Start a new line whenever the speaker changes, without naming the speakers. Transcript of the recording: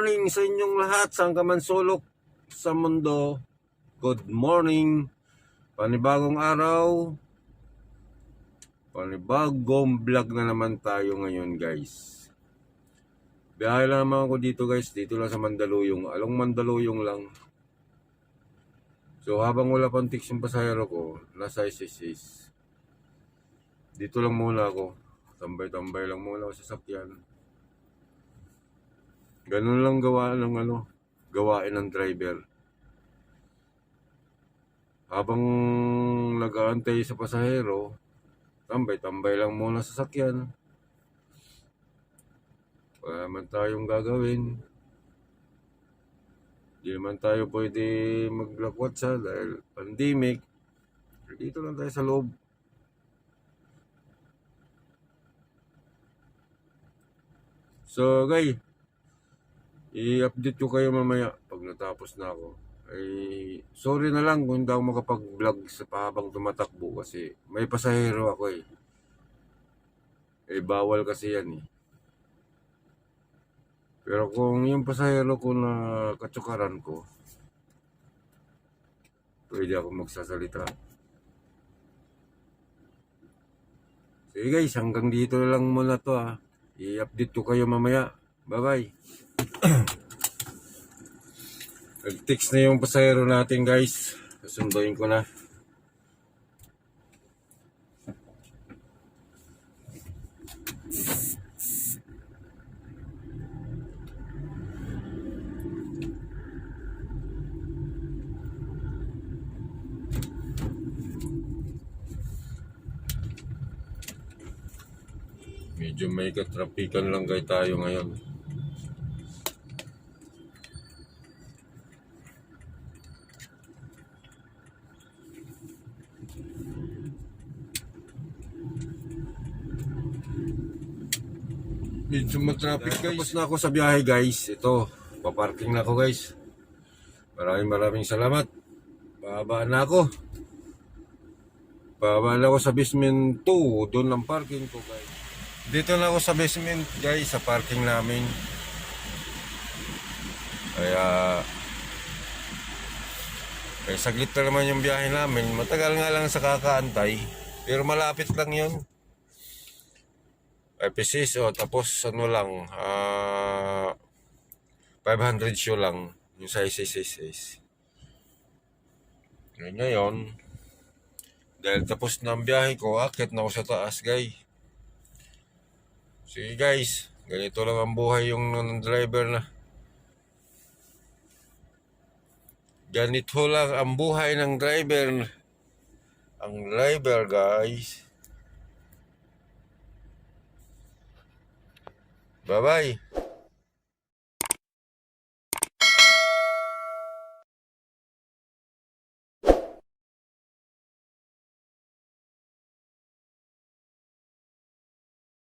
morning sa inyong lahat, saan ka man sulok sa mundo. Good morning. Panibagong araw, panibagong vlog na naman tayo ngayon, guys. Biyahe lang naman ako dito, guys. Dito lang sa Mandaluyong. Along Mandaluyong lang. So habang wala pang tiks yung pasahero ko, nasa ISIS. Dito lang muna ako. Tambay-tambay lang muna ako sa sakyan. Ganun lang gawain ng driver. Habang nag-aantay sa pasahero, tambay-tambay lang muna sa sakyan. Wala naman tayong gagawin. Hindi naman tayo pwede maglakwatsa dahil pandemic. Dito lang tayo sa loob. So guys, i-update ko kayo mamaya pag natapos na ako. Ay, sorry na lang kung hindi ako makapag-vlog sa habang tumatakbo kasi may pasahero ako eh. Eh bawal kasi yan eh. Pero kung yung pasahero ko na katsukaran ko, pwede ako magsasalita. Sige guys, hanggang dito lang muna to ha. I-update ko kayo mamaya. Bye-bye. Nag-text na yung pasahero natin, guys. Susunduin ko na. Medyo may katrapikan lang kayo tayo ngayon. Medyo matraffic guys. Tapos na ako sa biyahe guys. Ito, paparking na ako guys. Maraming salamat. Babaan na ako. Babaan ako sa basement 2. Doon ang parking ko guys. Dito na ako sa basement guys, sa parking namin. Kaya saglit na naman yung biyahe namin. Matagal nga lang sa kakaantay. Pero malapit lang yun. Episis, tapos ano lang, 500 show lang yung sa ISIS. Ngayon, dahil tapos na ang biyahe ko, akit na ako sa taas, guys. Sige guys, ganito lang ang buhay yung driver na. Ganito lang ang buhay ng driver. Ang driver, guys. Bye-bye.